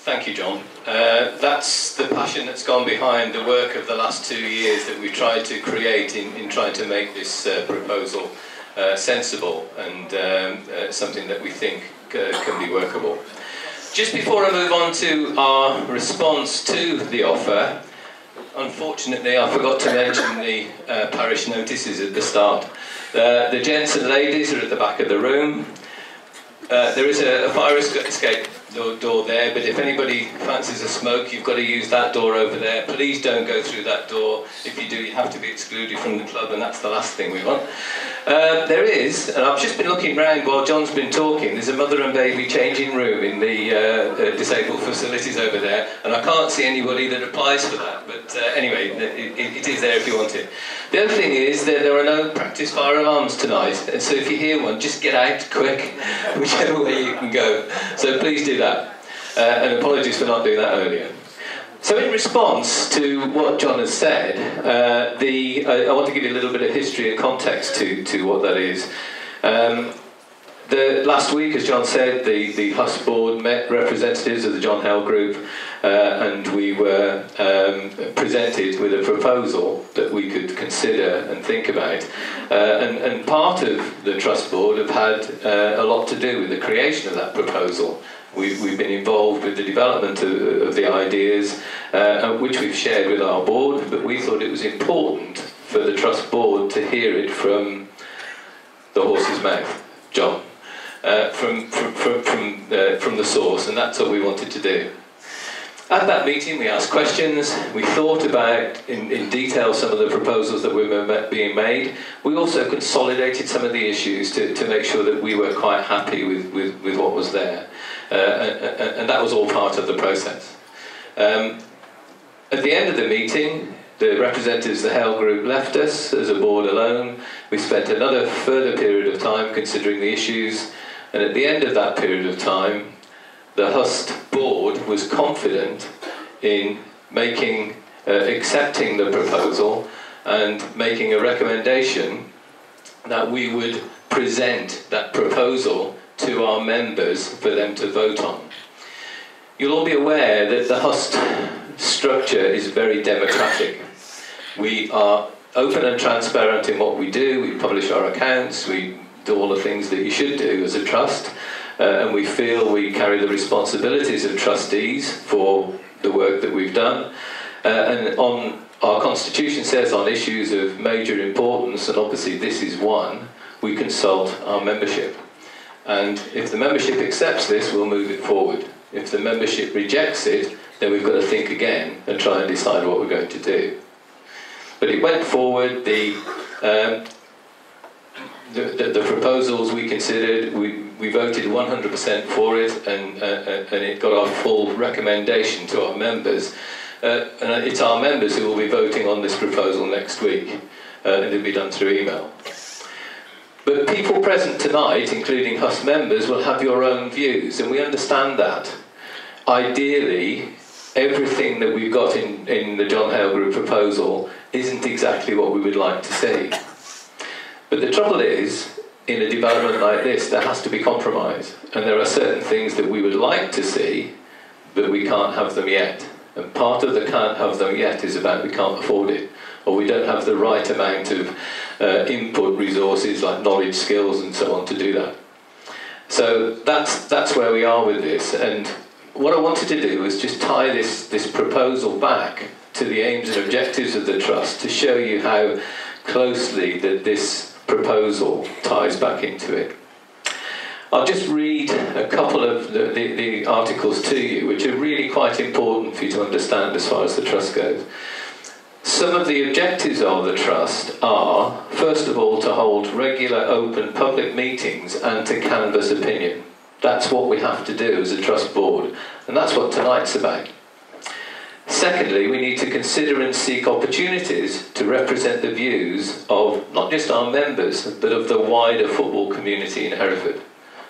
Thank you, John. That's the passion that's gone behind the work of the last 2 years that we've tried to create in trying to make this proposal sensible and something that we think can be workable. Just before I move on to our response to the offer, unfortunately I forgot to mention the parish notices at the start. The gents and ladies are at the back of the room. There is a fire escape door there, but if anybody fancies a smoke, you've got to use that door over there. Please don't go through that door. If you do, you have to be excluded from the club, and that's the last thing we want. There is, and I've just been looking round while John's been talking, there's a mother and baby changing room in the disabled facilities over there, and I can't see anybody that applies for that, but anyway, it is there if you want it. The other thing is that there are no practice fire alarms tonight, and so if you hear one, just get out quick, whichever way you can go. So please do that. And apologies for not doing that earlier. So in response to what John has said, I want to give you a little bit of history and context to what that is. Last week, as John said, the HUST board met representatives of the John Hale group, and we were presented with a proposal that we could consider and think about. And part of the trust board have had a lot to do with the creation of that proposal. We've been involved with the development of the ideas, which we've shared with our board, but we thought it was important for the trust board to hear it from the horse's mouth, John, from the source, and that's what we wanted to do. At that meeting, we asked questions, we thought about in detail some of the proposals that were being made. We also consolidated some of the issues to make sure that we were quite happy with what was there. And that was all part of the process. At the end of the meeting, the representatives of the Hale group left us as a board alone. We spent another further period of time considering the issues, and at the end of that period of time, the HUST board was confident in accepting the proposal and making a recommendation that we would present that proposal to our members for them to vote on. You'll all be aware that the HUST structure is very democratic. We are open and transparent in what we do. We publish our accounts. We do all the things that you should do as a trust. And we feel we carry the responsibilities of trustees for the work that we've done. And on our constitution says on issues of major importance, and obviously this is one, we consult our membership. And if the membership accepts this, we'll move it forward. If the membership rejects it, then we've got to think again and try and decide what we're going to do. But it went forward. The proposals we considered, we voted 100% for it, and it got our full recommendation to our members. And it's our members who will be voting on this proposal next week, and it'll be done through email. But people present tonight, including HUST members, will have your own views, and we understand that. Ideally, everything that we've got in the John Hale Group proposal isn't exactly what we would like to see. But the trouble is, in a development like this, there has to be compromise. And there are certain things that we would like to see, but we can't have them yet. And part of the can't have them yet is about we can't afford it, or we don't have the right amount of input resources like knowledge, skills and so on to do that. So that's where we are with this. And what I wanted to do was just tie this proposal back to the aims and objectives of the Trust to show you how closely that this proposal ties back into it. I'll just read a couple of the articles to you, which are really quite important for you to understand as far as the Trust goes. Some of the objectives of the Trust are, first of all, to hold regular open public meetings and to canvass opinion. That's what we have to do as a Trust board, and that's what tonight's about. Secondly, we need to consider and seek opportunities to represent the views of not just our members, but of the wider football community in Hereford.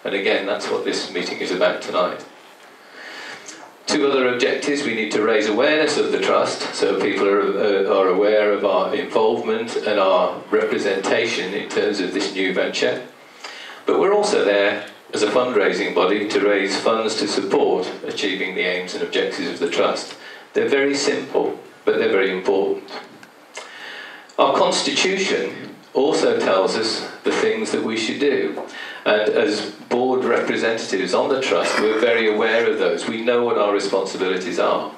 And again, that's what this meeting is about tonight. Two other objectives: we need to raise awareness of the Trust so people are aware of our involvement and our representation in terms of this new venture. But we're also there as a fundraising body to raise funds to support achieving the aims and objectives of the Trust. They're very simple, but they're very important. Our constitution also tells us the things that we should do. And as board representatives on the Trust, we're very aware of those. We know what our responsibilities are.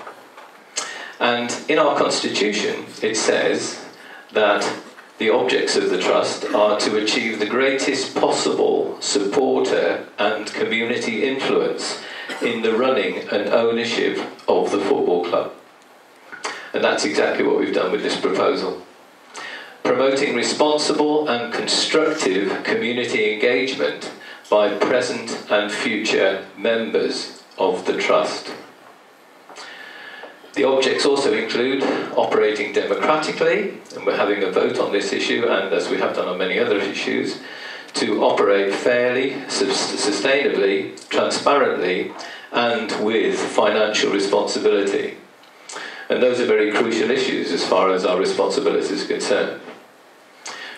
And in our constitution, it says that the objects of the Trust are to achieve the greatest possible supporter and community influence in the running and ownership of the football club. And that's exactly what we've done with this proposal. Promoting responsible and constructive community engagement by present and future members of the Trust. The objects also include operating democratically, and we're having a vote on this issue, and as we have done on many other issues, to operate fairly, sustainably, transparently, and with financial responsibility. And those are very crucial issues as far as our responsibility is concerned.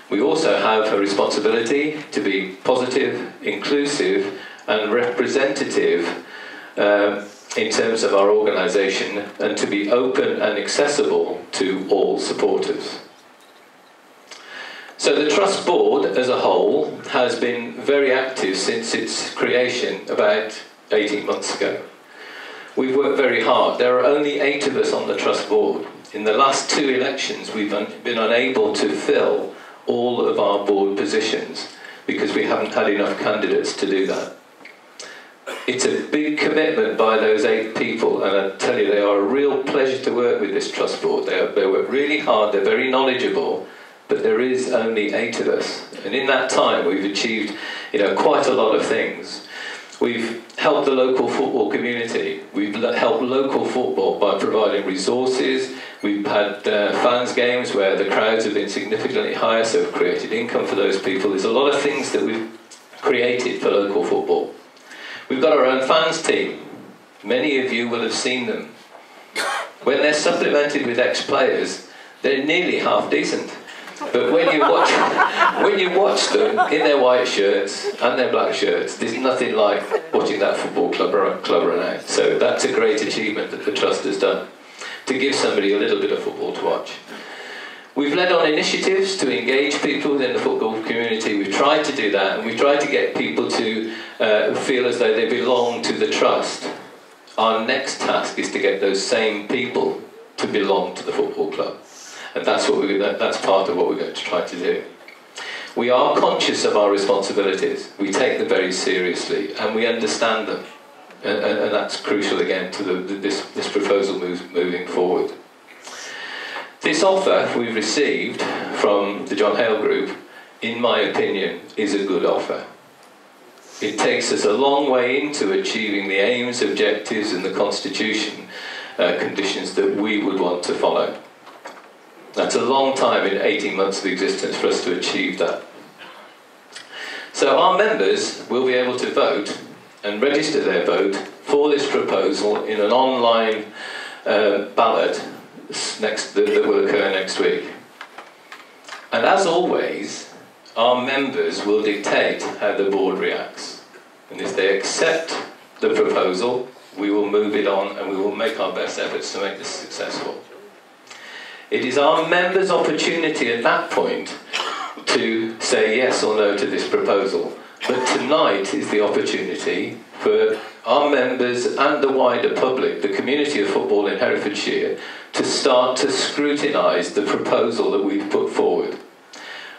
We also have a responsibility to be positive, inclusive, and representative in terms of our organisation, and to be open and accessible to all supporters. So the Trust Board as a whole has been very active since its creation about 18 months ago. We've worked very hard. There are only 8 of us on the Trust Board. In the last 2 elections, we've been unable to fill all of our board positions because we haven't had enough candidates to do that. It's a big commitment by those 8 people, and I tell you, they are a real pleasure to work with this Trust Board. They work really hard, they're very knowledgeable, but there is only 8 of us. And in that time, we've achieved, quite a lot of things. We've helped the local football community. We've helped local football by providing resources. We've had fans games where the crowds have been significantly higher, so we've created income for those people. There's a lot of things that we've created for local football. We've got our own fans team. Many of you will have seen them. When they're supplemented with ex-players, they're nearly half decent. But when you watch them in their white shirts and their black shirts, there's nothing like watching that football club run out. So that's a great achievement that the Trust has done, to give somebody a little bit of football to watch. We've led on initiatives to engage people within the football community. We've tried to do that, and we've tried to get people to feel as though they belong to the Trust. Our next task is to get those same people to belong to the football club. And that's part of what we're going to try to do. We are conscious of our responsibilities. We take them very seriously, and we understand them. And that's crucial, again, to this proposal moving forward. This offer we've received from the John Hale Group, in my opinion, is a good offer. It takes us a long way into achieving the aims, objectives, and the constitution conditions that we would want to follow. That's a long time in 18 months of existence for us to achieve that. So our members will be able to vote and register their vote for this proposal in an online ballot that will occur next week. And as always, our members will dictate how the board reacts. And if they accept the proposal, we will move it on, and we will make our best efforts to make this successful. It is our members' opportunity at that point to say yes or no to this proposal. But tonight is the opportunity for our members and the wider public, the community of football in Herefordshire, to start to scrutinise the proposal that we've put forward.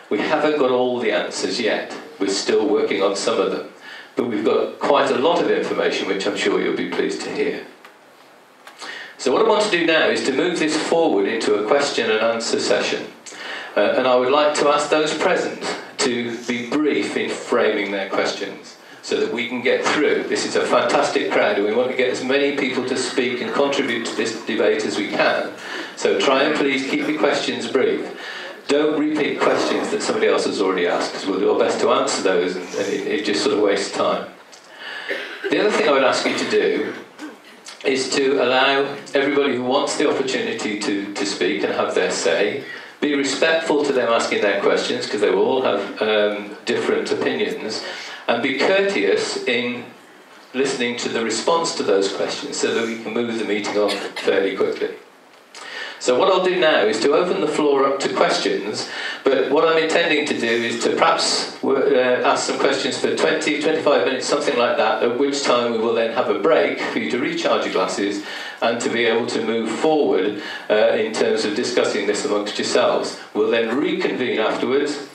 We haven't got all the answers yet. We're still working on some of them. But we've got quite a lot of information, which I'm sure you'll be pleased to hear. So what I want to do now is to move this forward into a question and answer session. And I would like to ask those present to be brief in framing their questions so that we can get through. This is a fantastic crowd, and we want to get as many people to speak and contribute to this debate as we can. So try and please keep your questions brief. Don't repeat questions that somebody else has already asked, because we'll do our best to answer those, and it just sort of wastes time. The other thing I would ask you to do is to allow everybody who wants the opportunity to speak and have their say. Be respectful to them asking their questions, because they will all have different opinions, and be courteous in listening to the response to those questions so that we can move the meeting on fairly quickly. So what I'll do now is to open the floor up to questions, but what I'm intending to do is to perhaps ask some questions for 20, 25 minutes, something like that, at which time we will then have a break for you to recharge your glasses and to be able to move forward in terms of discussing this amongst yourselves. We'll then reconvene afterwards,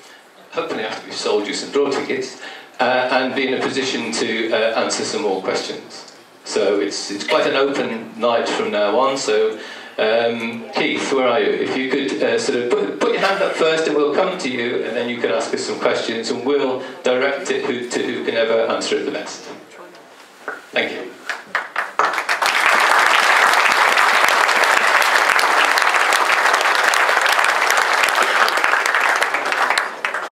hopefully after we've sold you some draw tickets, and be in a position to answer some more questions. So it's quite an open night from now on, so Keith, where are you? If you could sort of put your hand up first and we'll come to you, and then you can ask us some questions and we'll direct it to who can ever answer it the best. Thank you.